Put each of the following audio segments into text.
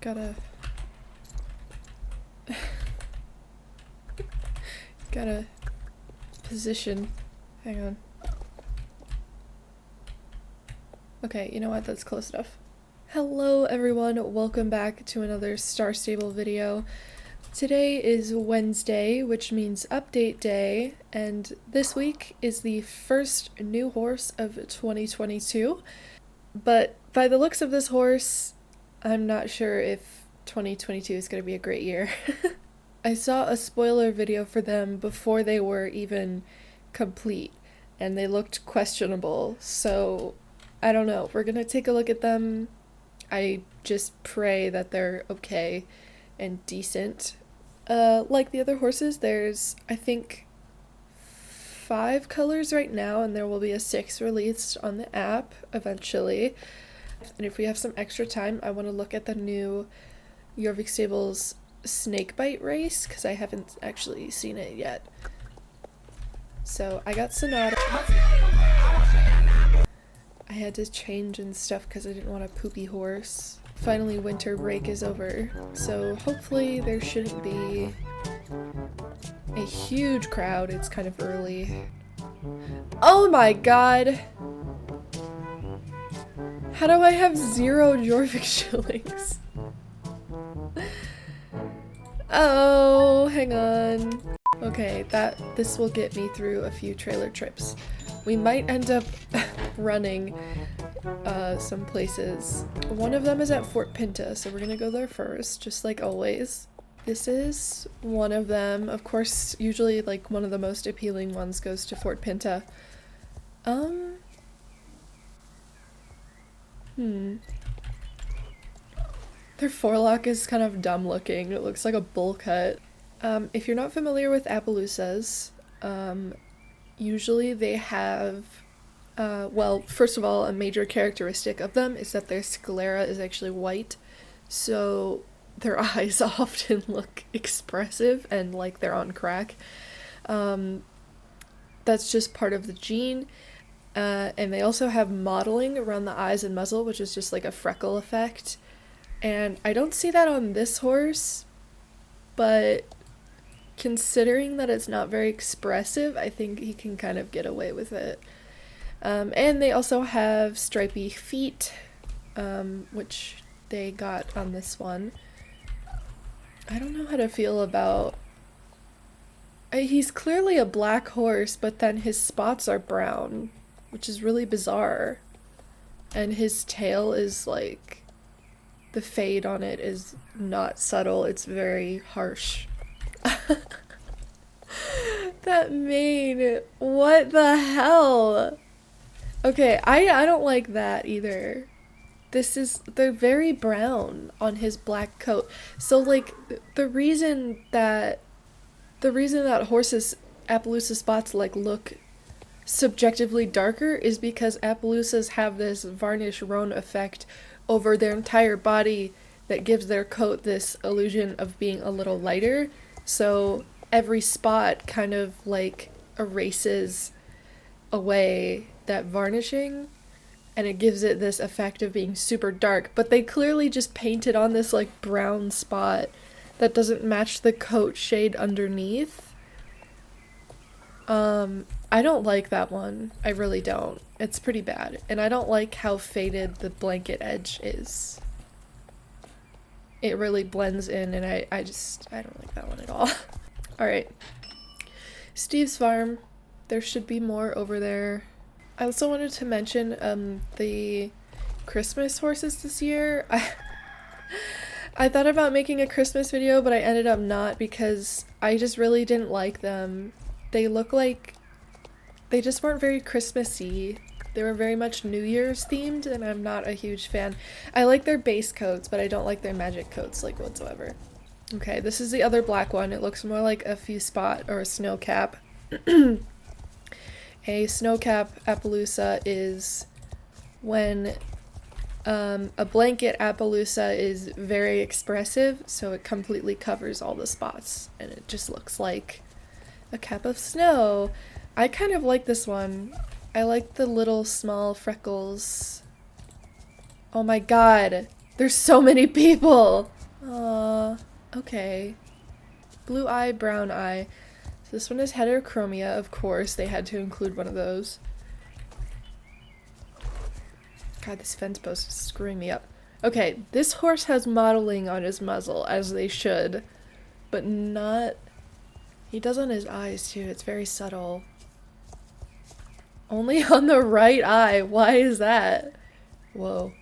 Gotta... gotta position. Hang on. Okay, you know what? That's close enough. Hello everyone, welcome back to another Star Stable video. Today is Wednesday, which means update day, and this week is the first new horse of 2022. But by the looks of this horse, I'm not sure if 2022 is going to be a great year. I saw a spoiler video for them before they were even complete, and they looked questionable, so I don't know. We're gonna take a look at them. I just pray that they're okay and decent. Like the other horses, there's, I think, 5 colors right now, and there will be a 6th released on the app eventually. And if we have some extra time, I want to look at the new Jorvik Stables snakebite race, because I haven't actually seen it yet. So I got Sonata. I had to change and stuff because I didn't want a poopy horse. Finally, winter break is over, so hopefully there shouldn't be a huge crowd. It's kind of early. Oh my god! How do I have 0 Jorvik shillings? Oh, hang on. Okay, this will get me through a few trailer trips. We might end up running some places. One of them is at Fort Pinta, so we're gonna go there first, just like always. This is one of them. Of course, usually like one of the most appealing ones goes to Fort Pinta. Their forelock is kind of dumb looking. It looks like a bowl cut. If you're not familiar with Appaloosas, usually they have, well, first of all, a major characteristic of them is that their sclera is actually white, so their eyes often look expressive and like they're on crack. That's just part of the gene, and they also have mottling around the eyes and muzzle, which is just like a freckle effect, and I don't see that on this horse, but considering that it's not very expressive, I think he can kind of get away with it. And they also have Stripy Feet, which they got on this one. I don't know how to feel about... He's clearly a black horse, but then his spots are brown, which is really bizarre. And his tail is like... The fade on it is not subtle, it's very harsh. That mane, what the hell? Okay, I don't like that either. They're very brown on his black coat. So like the reason that horses Appaloosa spots like look subjectively darker is because Appaloosas have this varnish roan effect over their entire body that gives their coat this illusion of being a little lighter. So every spot kind of like erases away that varnishing, and it gives it this effect of being super dark, but they clearly just painted on this like brown spot that doesn't match the coat shade underneath. I don't like that one. I really don't. It's pretty bad, and I don't like how faded the blanket edge is. It really blends in, and I don't like that one at all. Alright. Steve's farm. There should be more over there. I also wanted to mention the Christmas horses this year. I thought about making a Christmas video, but I ended up not because I just really didn't like them. They look like they just weren't very Christmassy. They were very much New Year's themed, and I'm not a huge fan. I like their base coats, but I don't like their magic coats like whatsoever. Okay, this is the other black one. It looks more like a few spot or a snow cap. A snow cap Appaloosa is when a blanket Appaloosa is very expressive, so it completely covers all the spots, and it just looks like a cap of snow. I kind of like this one. I like the little small freckles. Oh my god, there's so many people! Okay. Blue eye, brown eye. So this one is heterochromia, of course. They had to include one of those. God, this fence post is screwing me up. Okay, this horse has mottling on his muzzle, as they should. But not... He does on his eyes, too. It's very subtle. Only on the right eye. Why is that? Whoa.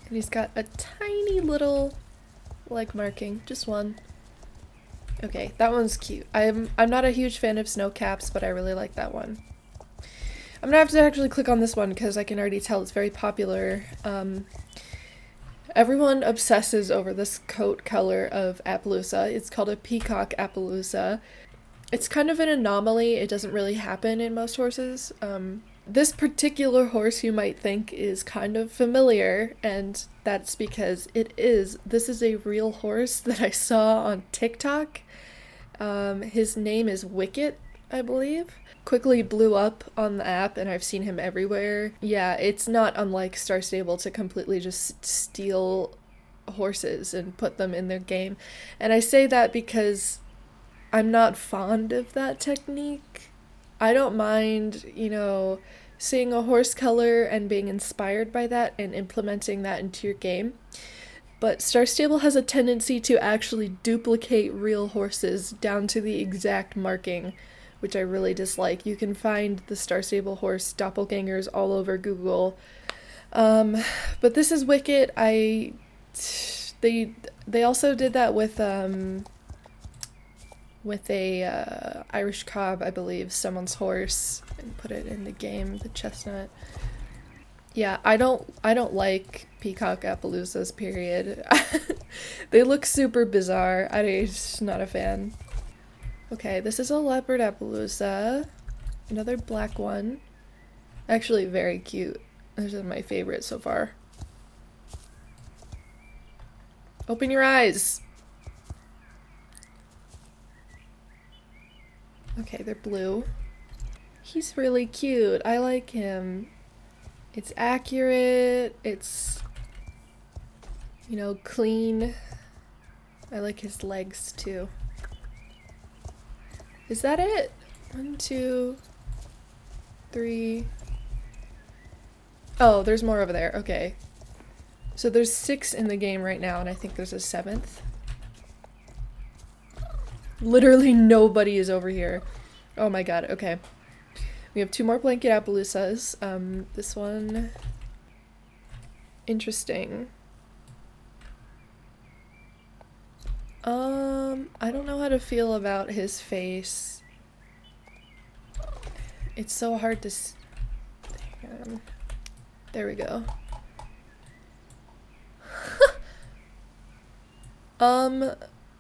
And he's got a tiny little leg marking. Just one. Okay, that one's cute. I'm not a huge fan of snow caps, but I really like that one. I'm gonna have to actually click on this one because I can already tell it's very popular. Everyone obsesses over this coat color of Appaloosa. It's called a peacock Appaloosa. It's kind of an anomaly. It doesn't really happen in most horses. This particular horse you might think is kind of familiar, and that's because this is a real horse that I saw on TikTok. His name is Wicket, I believe. Quickly blew up on the app, and I've seen him everywhere. Yeah, it's not unlike Star Stable to completely just steal horses and put them in their game. And I say that because I'm not fond of that technique. I don't mind, seeing a horse color and being inspired by that and implementing that into your game. But Star Stable has a tendency to actually duplicate real horses down to the exact marking, which I really dislike. You can find the Star Stable horse doppelgangers all over Google. But this is Wicket. They also did that with a Irish cob, I believe, someone's horse, and put it in the game, the chestnut. Yeah, I don't like peacock Appaloosas, period. They look super bizarre. I'm just not a fan. Okay, this is a Leopard Appaloosa. Another black one. Actually, very cute. This is my favorite so far. Open your eyes! Okay, they're blue. He's really cute. I like him. It's accurate. It's, clean. I like his legs too. Is that it? 1, 2, 3. Oh, there's more over there. Okay. So there's 6 in the game right now, and I think there's a 7th. Literally nobody is over here. Oh my god, okay. We have 2 more blanket Appaloosas. This one... Interesting. I don't know how to feel about his face. It's so hard to there we go.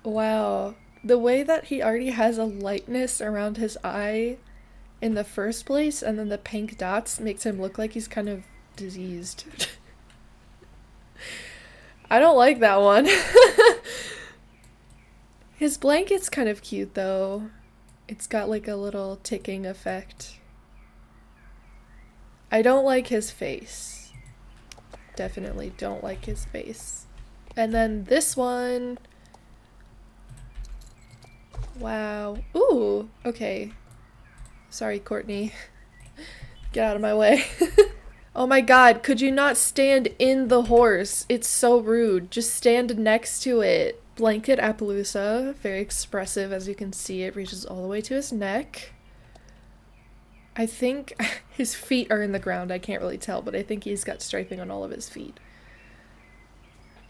Wow. The way that he already has a lightness around his eye in the first place, and then the pink dots makes him look like he's kind of diseased. I don't like that one. His blanket's kind of cute though. It's got like a little ticking effect. I don't like his face. Definitely don't like his face. And then this one. Wow. Ooh, okay. Sorry, Courtney. Get out of my way. Oh my god, could you not stand in the horse? It's so rude. Just stand next to it. Blanket Appaloosa. Very expressive, as you can see. It reaches all the way to his neck. I think his feet are in the ground. I can't really tell, but I think he's got striping on all of his feet.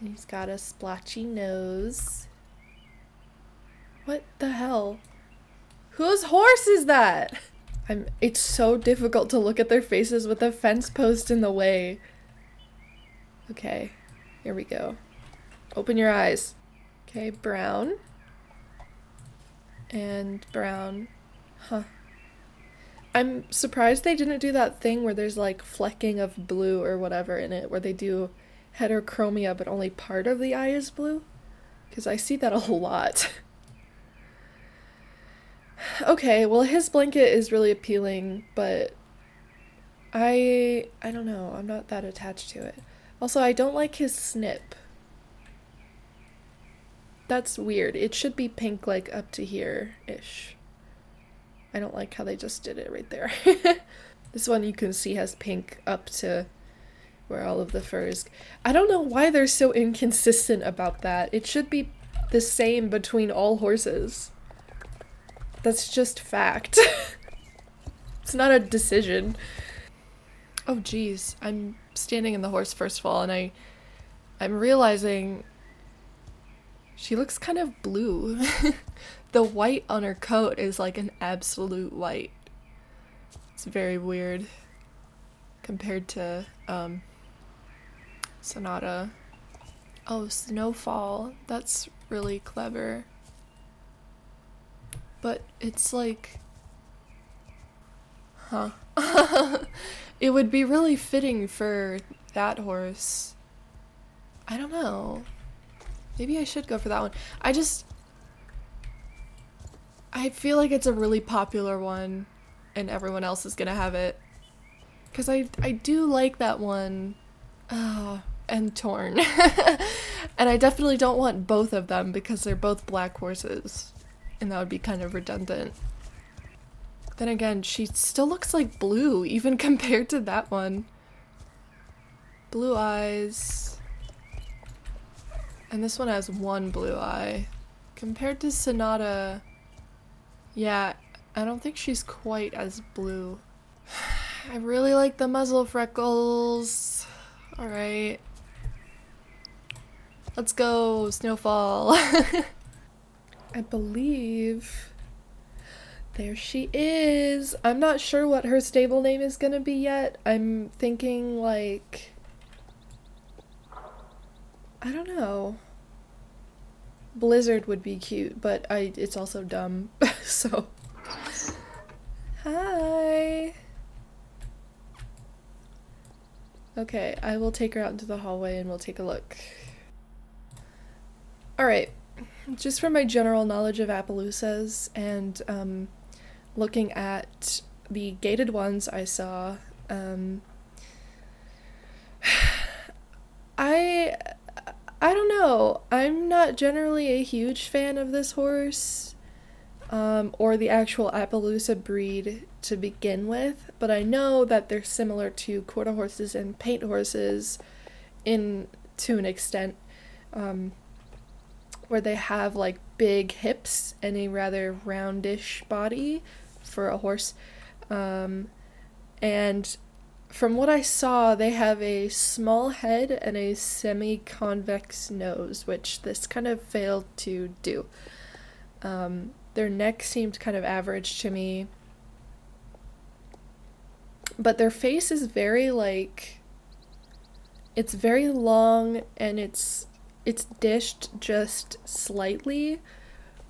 He's got a splotchy nose. What the hell? Whose horse is that? It's so difficult to look at their faces with a fence post in the way. Okay, here we go. Open your eyes. Okay, brown. And brown. Huh. I'm surprised they didn't do that thing where there's like flecking of blue or whatever in it, where they do heterochromia but only part of the eye is blue. Because I see that a lot. Okay, well his blanket is really appealing, but I don't know, I'm not that attached to it. Also, I don't like his snip. That's weird. It should be pink like up to here-ish. I don't like how they just did it right there. This one you can see has pink up to where all of the fur is. I don't know why they're so inconsistent about that. It should be the same between all horses. That's just fact. It's not a decision. Oh geez, I'm standing in the horse first of all, and I'm realizing she looks kind of blue. The white on her coat is like an absolute white. It's very weird compared to Sonata. Oh, Snowfall. That's really clever. But it's like, huh. It would be really fitting for that horse. I don't know. Maybe I should go for that one. I feel like it's a really popular one and everyone else is gonna have it. Because I do like that one. And Torn. And I definitely don't want both of them because they're both black horses. And that would be kind of redundant. Then again, she still looks like blue, even compared to that one. Blue eyes. And this one has one blue eye. Compared to Sonata, yeah, I don't think she's quite as blue. I really like the muzzle freckles. Alright. Let's go, Snowfall. I believe... There she is! I'm not sure what her stable name is gonna be yet. I'm thinking like... I don't know. Blizzard would be cute, but it's also dumb, so... Hi! Okay, I will take her out into the hallway and we'll take a look. Alright, just from my general knowledge of Appaloosas and looking at the gated ones I saw, I don't know. I'm not generally a huge fan of this horse, or the actual Appaloosa breed to begin with, but I know that they're similar to quarter horses and paint horses to an extent, where they have like big hips and a rather roundish body for a horse, and from what I saw, they have a small head and a semi-convex nose, which this kind of failed to do. Their neck seemed kind of average to me, but their face is very like, it's very long and it's dished just slightly,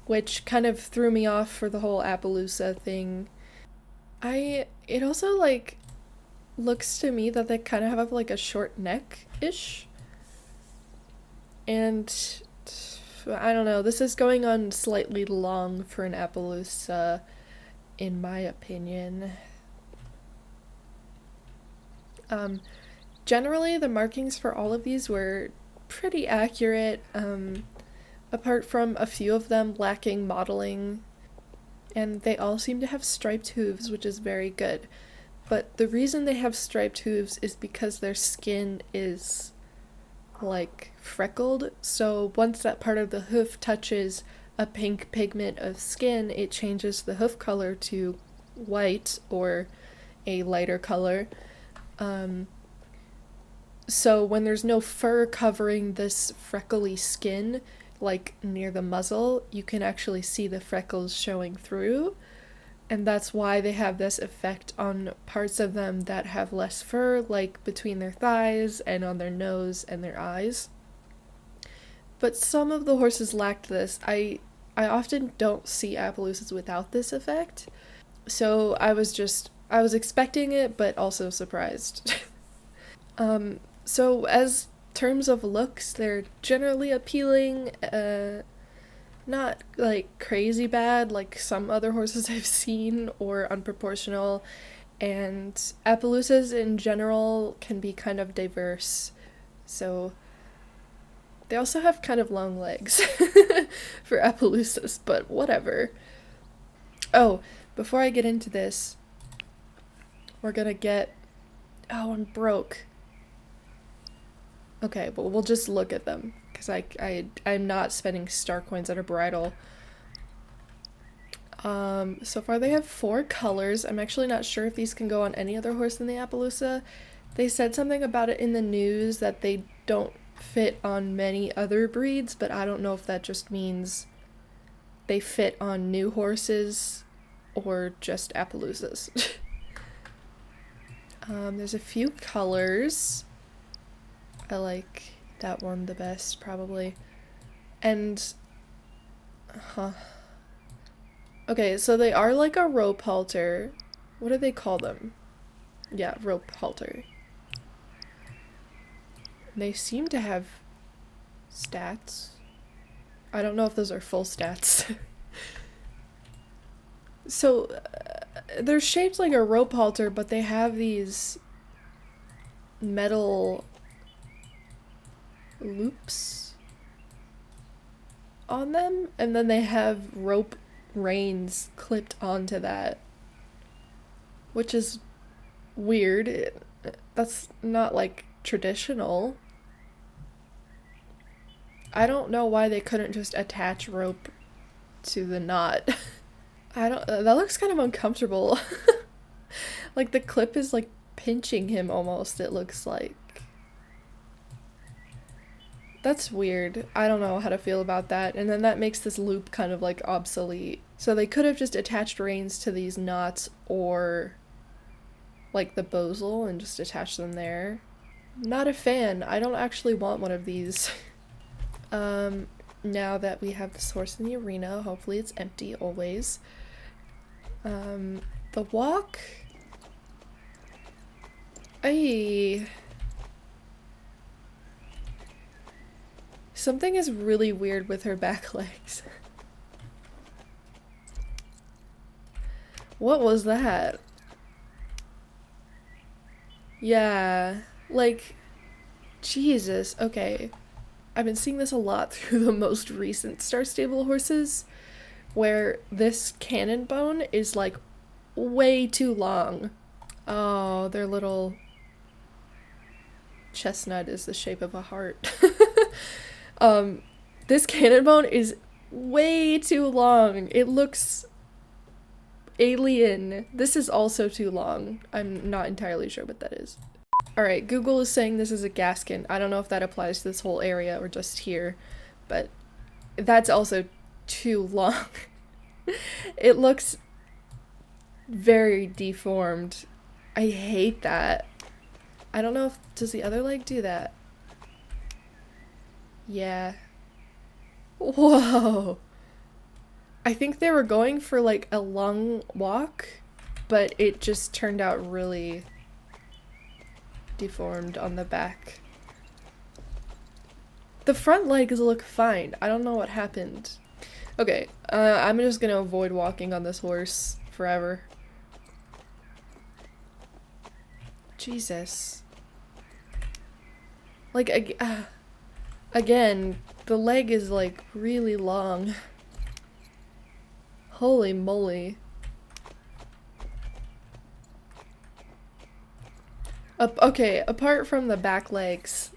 which kind of threw me off for the whole Appaloosa thing. It also like looks to me that they kind of have like a short neck-ish, and I don't know, this is going on slightly long for an Appaloosa, in my opinion. Generally, the markings for all of these were pretty accurate, apart from a few of them lacking modeling, and they all seem to have striped hooves, which is very good. But the reason they have striped hooves is because their skin is like freckled, so once that part of the hoof touches a pink pigment of skin, it changes the hoof color to white or a lighter color. So when there's no fur covering this freckly skin, like near the muzzle, you can actually see the freckles showing through, and that's why they have this effect on parts of them that have less fur, like between their thighs and on their nose and their eyes. But some of the horses lacked this. I often don't see Appaloosas without this effect, so I was expecting it, but also surprised. So as terms of looks, they're generally appealing, not like crazy bad like some other horses I've seen, or unproportional, and Appaloosas in general can be kind of diverse, so They also have kind of long legs for Appaloosas, but whatever. Oh, before I get into this, we're gonna get... Oh, I'm broke. Okay, but we'll just look at them, because I'm not spending star coins at a bridle. So far they have 4 colors. I'm actually not sure if these can go on any other horse than the Appaloosa. They said something about it in the news that they don't fit on many other breeds, but I don't know if that just means they fit on new horses or just Appaloosas. There's a few colors. I like that one the best, probably. And, okay, so they are like a rope halter. What do they call them? Yeah, rope halter. They seem to have stats. I don't know if those are full stats. So, they're shaped like a rope halter, but they have these metal loops on them, and then they have rope reins clipped onto that, which is weird. That's not like traditional. I don't know why they couldn't just attach rope to the knot. That looks kind of uncomfortable. Like the clip is like pinching him almost, it looks like. That's weird. I don't know how to feel about that. And then that makes this loop kind of like obsolete. So they could have just attached reins to these knots or like the bosal and just attached them there. Not a fan. I don't actually want one of these. Now that we have this horse in the arena, hopefully it's empty always. The walk. Something is really weird with her back legs. What was that? Yeah, like, Jesus, okay. I've been seeing this a lot through the most recent Star Stable horses, where this cannon bone is like way too long. Oh, their little chestnut is the shape of a heart. This cannon bone is way too long. It looks alien. This is also too long. I'm not entirely sure what that is. Alright, Google is saying this is a gaskin. I don't know if that applies to this whole area or just here, but that's also too long. It looks very deformed. I hate that. I don't know if, does the other leg do that? Yeah. Whoa. I think they were going for like a long walk, but it just turned out really deformed on the back. The front legs look fine. I don't know what happened. Okay, I'm just gonna avoid walking on this horse forever. Jesus. Like, again, the leg is like really long. Holy moly. Okay, apart from the back legs,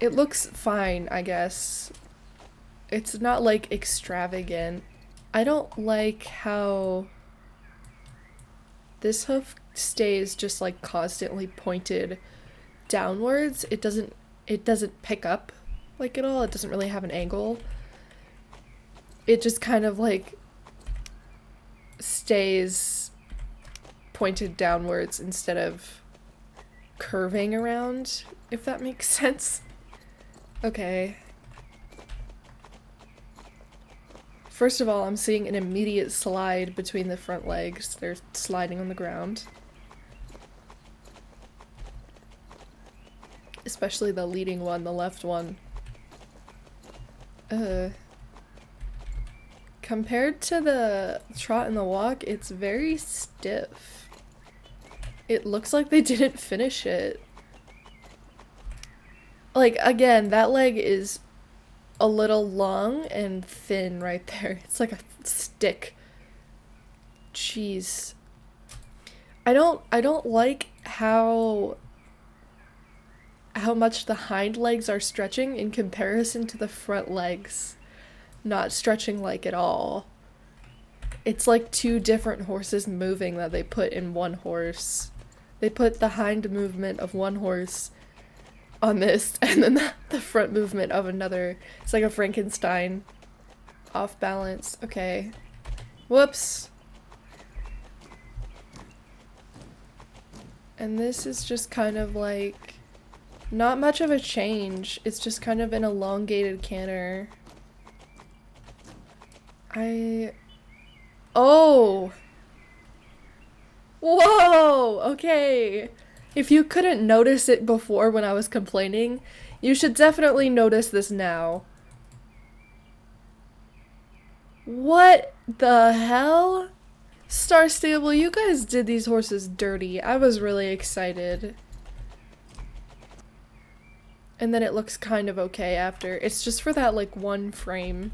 it looks fine, I guess. It's not like extravagant. I don't like how this hoof stays just like constantly pointed downwards. It doesn't pick up like at all. It doesn't really have an angle. It just kind of like stays pointed downwards instead of curving around, if that makes sense. Okay. First of all, I'm seeing an immediate slide between the front legs. They're sliding on the ground. Especially the leading one, the left one. Compared to the trot and the walk, it's very stiff. It looks like they didn't finish it. Like, again, that leg is a little long and thin right there. It's like a stick. Jeez. I don't like how much the hind legs are stretching in comparison to the front legs not stretching like at all. It's like two different horses moving that they put in one horse. They put the hind movement of one horse on this, and then the front movement of another. It's like a Frankenstein. Off balance. Okay. Whoops. And this is just kind of like not much of a change. It's just kind of an elongated canter. Oh! Whoa! Okay. If you couldn't notice it before when I was complaining, you should definitely notice this now. What the hell? Star Stable, you guys did these horses dirty. I was really excited. And then it looks kind of okay after. It's just for that, like, one frame.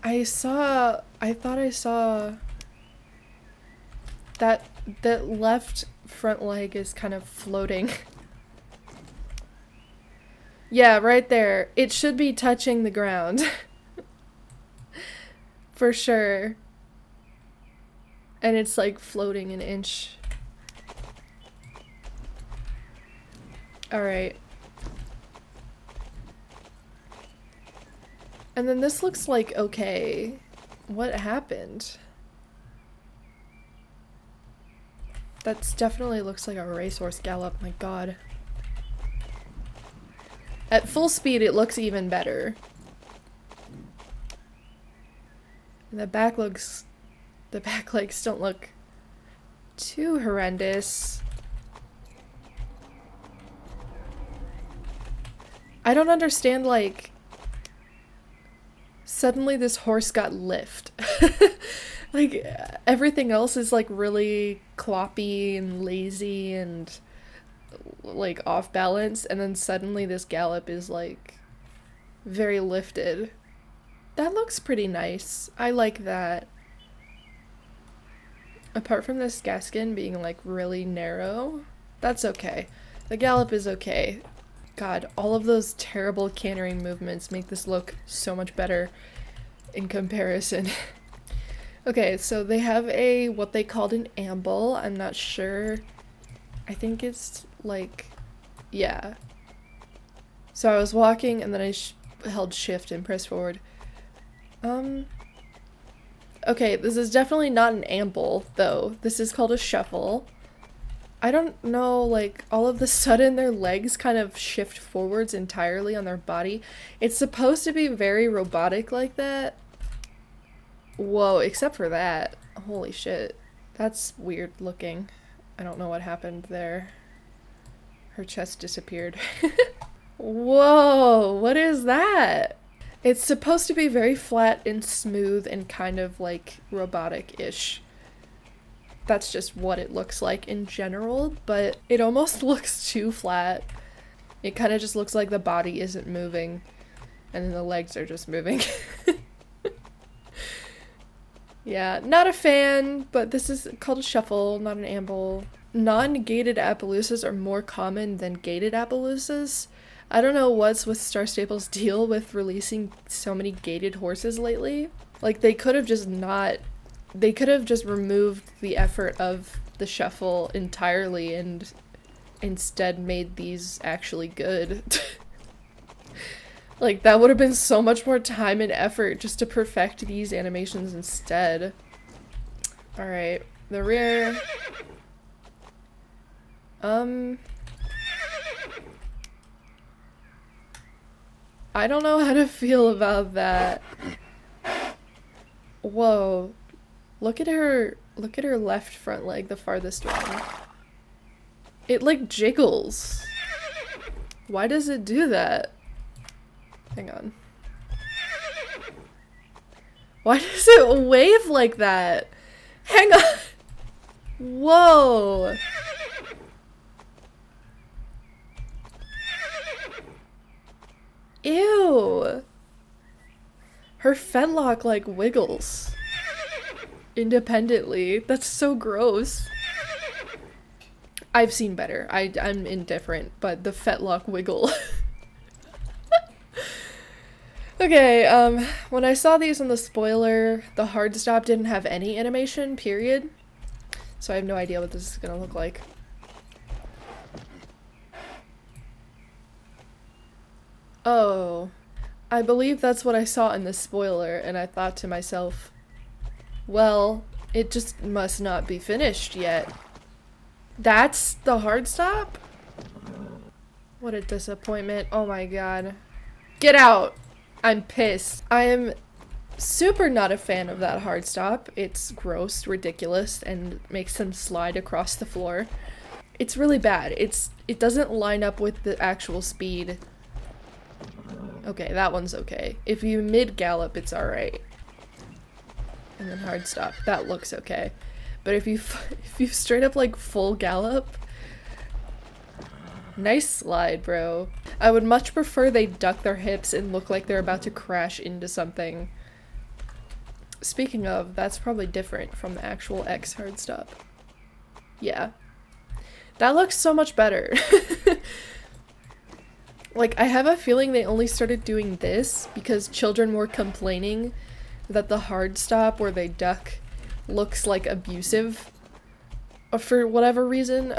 I thought I saw that left front leg is kind of floating. Yeah, right there. It should be touching the ground. For sure. And it's like floating an inch. Alright. And then this looks like okay. What happened? That's definitely looks like a racehorse gallop, my god. At full speed it looks even better. And the back legs don't look too horrendous. I don't understand, like, suddenly this horse got lift. Like, everything else is, like, really cloppy and lazy and, like, off balance, and then suddenly this gallop is, like, very lifted. That looks pretty nice. I like that. Apart from this gaskin being, like, really narrow, that's okay. The gallop is okay. God, all of those terrible cantering movements make this look so much better in comparison. Okay, so they have what they called an amble. I'm not sure. I think it's like, yeah. So I was walking and then I held shift and pressed forward. Okay, this is definitely not an amble, though. This is called a shuffle. I don't know, like, all of a sudden their legs kind of shift forwards entirely on their body. It's supposed to be very robotic like that. Whoa, except for that. Holy shit. That's weird looking. I don't know what happened there. Her chest disappeared. Whoa, what is that? It's supposed to be very flat and smooth and kind of like robotic-ish. That's just what it looks like in general, but it almost looks too flat. It kind of just looks like the body isn't moving, and then the legs are just moving. Yeah, not a fan, but this is called a shuffle, not an amble. Non-gated Appaloosas are more common than gated Appaloosas. I don't know what's with Star Stable's deal with releasing so many gated horses lately. Like, they could have just removed the effort of the shuffle entirely and instead made these actually good. Like, that would have been so much more time and effort just to perfect these animations instead. Alright, the rear. I don't know how to feel about that. Whoa. Look at her left front leg, the farthest one. It, like, jiggles. Why does it do that? Hang on. Why does it wave like that? Hang on. Whoa. Her fetlock like wiggles independently. That's so gross. I've seen better. I'm indifferent, but the fetlock wiggle. Okay, when I saw these in the spoiler, the hard stop didn't have any animation, period. So I have no idea what this is gonna look like. Oh, I believe that's what I saw in the spoiler, and I thought to myself, well, it just must not be finished yet. That's the hard stop? What a disappointment. Oh my god. Get out! I'm pissed. I am super not a fan of that hard stop. It's gross, ridiculous, and makes them slide across the floor. It's really bad. It doesn't line up with the actual speed. Okay, that one's okay. If you mid-gallop, it's alright. And then hard stop. That looks okay. But if you straight up like full gallop, nice slide, bro. I would much prefer they duck their hips and look like they're about to crash into something. Speaking of, that's probably different from the actual X hard stop. Yeah. That looks so much better. Like, I have a feeling they only started doing this because children were complaining that the hard stop where they duck looks like abusive for whatever reason.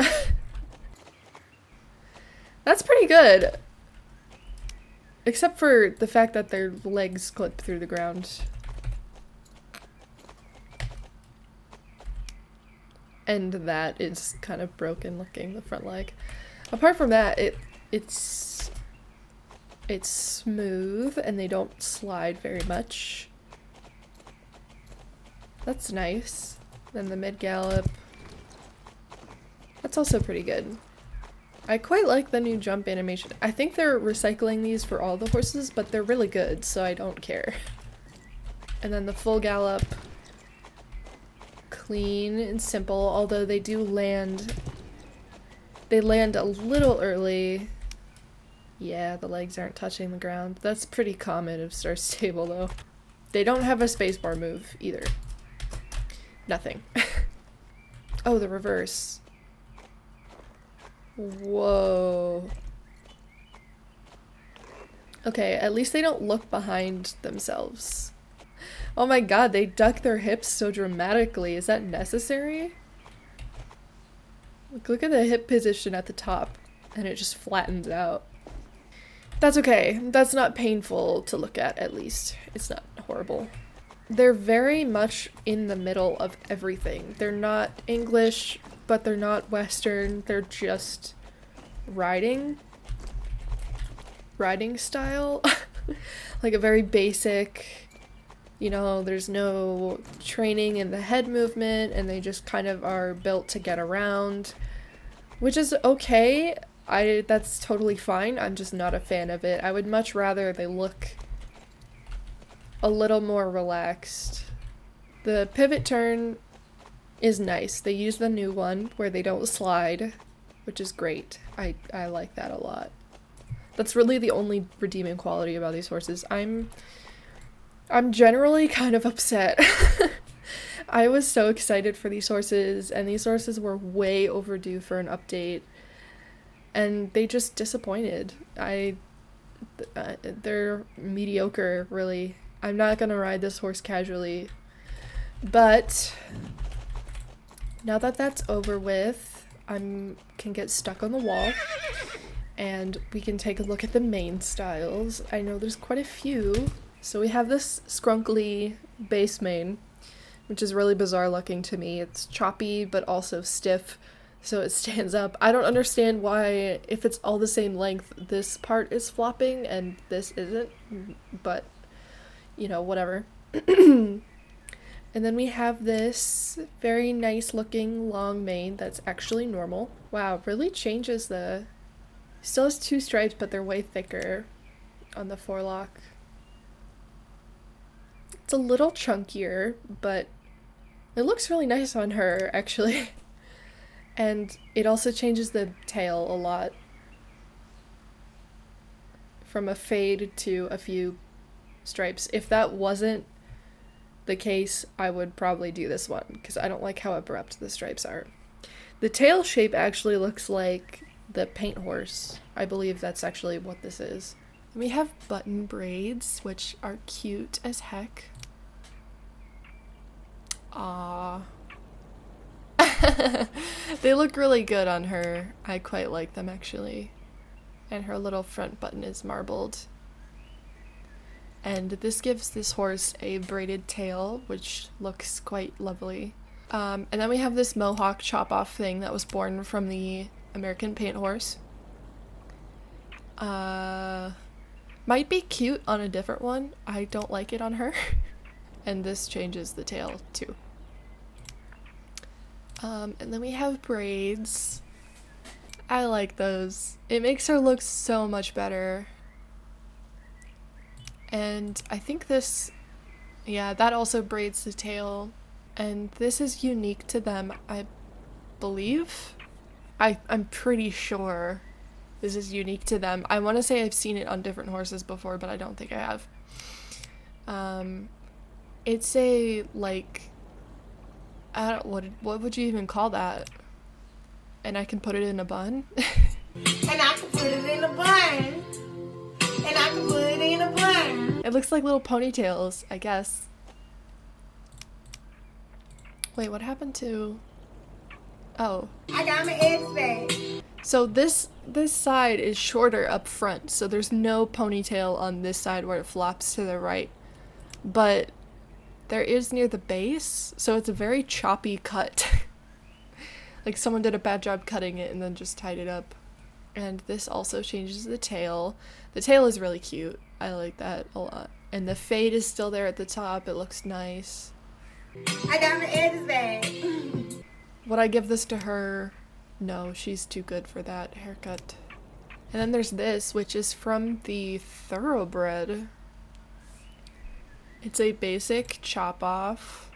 That's pretty good. Except for the fact that their legs clip through the ground. And that is kind of broken looking, the front leg. Apart from that, it's smooth and they don't slide very much. That's nice. Then the mid-gallop. That's also pretty good. I quite like the new jump animation. I think they're recycling these for all the horses, but they're really good, so I don't care. And then the full gallop. Clean and simple, although they do land. They land a little early. Yeah, the legs aren't touching the ground. That's pretty common of Star Stable, though. They don't have a spacebar move, either. Nothing. Oh, the reverse. Whoa. Okay, at least they don't look behind themselves. Oh my god, they duck their hips so dramatically. Is that necessary? Look at the hip position at the top, and it just flattens out. That's okay. That's not painful to look at least. It's not horrible. They're very much in the middle of everything. They're not English, but they're not Western. They're just riding style. Like a very basic, you know, there's no training in the head movement, and they just kind of are built to get around, which is okay. That's totally fine. I'm just not a fan of it. I would much rather they look a little more relaxed. The pivot turn is nice. They use the new one where they don't slide, which is great. I like that a lot. That's really the only redeeming quality about these horses. I'm generally kind of upset. I was so excited for these horses, and these horses were way overdue for an update, and they just disappointed. They're mediocre, really. I'm not gonna ride this horse casually, but now that that's over with, can get stuck on the wall, and we can take a look at the main styles. I know there's quite a few. So we have this scrunkly base mane, which is really bizarre looking to me. It's choppy, but also stiff, so it stands up. I don't understand why, if it's all the same length, this part is flopping and this isn't, but, you know, whatever. And then we have this very nice looking long mane that's actually normal. Wow, really changes still has two stripes, but they're way thicker on the forelock. It's a little chunkier, but it looks really nice on her, actually. And it also changes the tail a lot. From a fade to a few stripes. If that wasn't the case, I would probably do this one because I don't like how abrupt the stripes are. The tail shape actually looks like the paint horse. I believe that's actually what this is. And we have button braids, which are cute as heck. Aww. They look really good on her. I quite like them actually. And her little front button is marbled. And this gives this horse a braided tail, which looks quite lovely. And then we have this mohawk chop-off thing that was born from the American paint horse. Might be cute on a different one. I don't like it on her. And this changes the tail too. And then we have braids. I like those. It makes her look so much better. And I think this, yeah, that also braids the tail. And this is unique to them, I believe. I'm pretty sure this is unique to them. I want to say I've seen it on different horses before, but I don't think I have. It's a, like, I don't, what would you even call that? And I can put it in a bun? And I can put it in a bun. And I can put it in a bun. It looks like little ponytails, I guess. Wait, what happened to... Oh. I got my eggs back. So this side is shorter up front, so there's no ponytail on this side where it flops to the right. But there is near the base, so it's a very choppy cut. Like someone did a bad job cutting it and then just tied it up. And this also changes the tail. The tail is really cute. I like that a lot. And the fade is still there at the top. It looks nice. I got my eggs back. Would I give this to her? No, she's too good for that haircut. And then there's this, which is from the Thoroughbred. It's a basic chop off,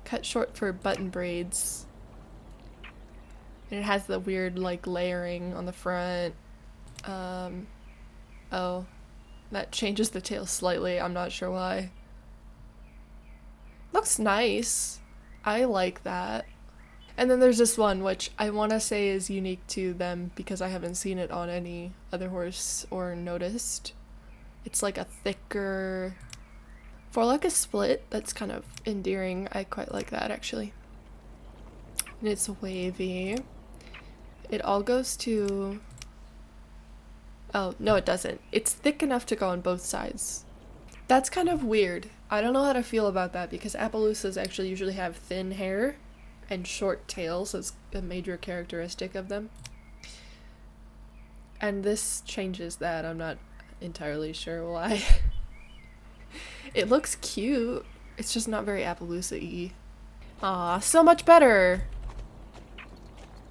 cut short for button braids. And it has the weird like layering on the front. Oh, that changes the tail slightly. I'm not sure why. Looks nice. I like that. And then there's this one, which I want to say is unique to them because I haven't seen it on any other horse or noticed. It's like a thicker... Forelock is split. That's kind of endearing. I quite like that, actually. And it's wavy. It all goes to... Oh, no it doesn't. It's thick enough to go on both sides. That's kind of weird. I don't know how to feel about that because Appaloosas actually usually have thin hair and short tails as a major characteristic of them. And this changes that. I'm not entirely sure why. It looks cute. It's just not very Appaloosa-y. Aw, so much better!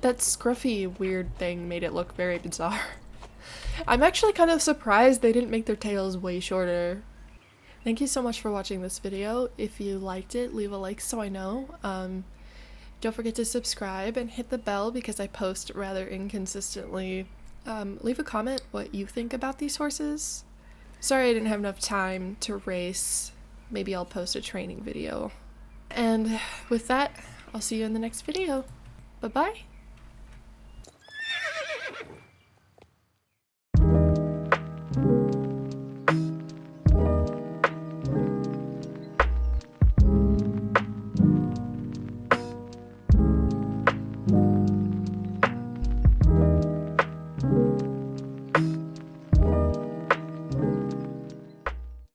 That scruffy weird thing made it look very bizarre. I'm actually kind of surprised they didn't make their tails way shorter. Thank you so much for watching this video. If you liked it, leave a like so I know. Don't forget to subscribe and hit the bell because I post rather inconsistently. Leave a comment what you think about these horses. Sorry I didn't have enough time to race. Maybe I'll post a training video. And with that, I'll see you in the next video. Bye-bye!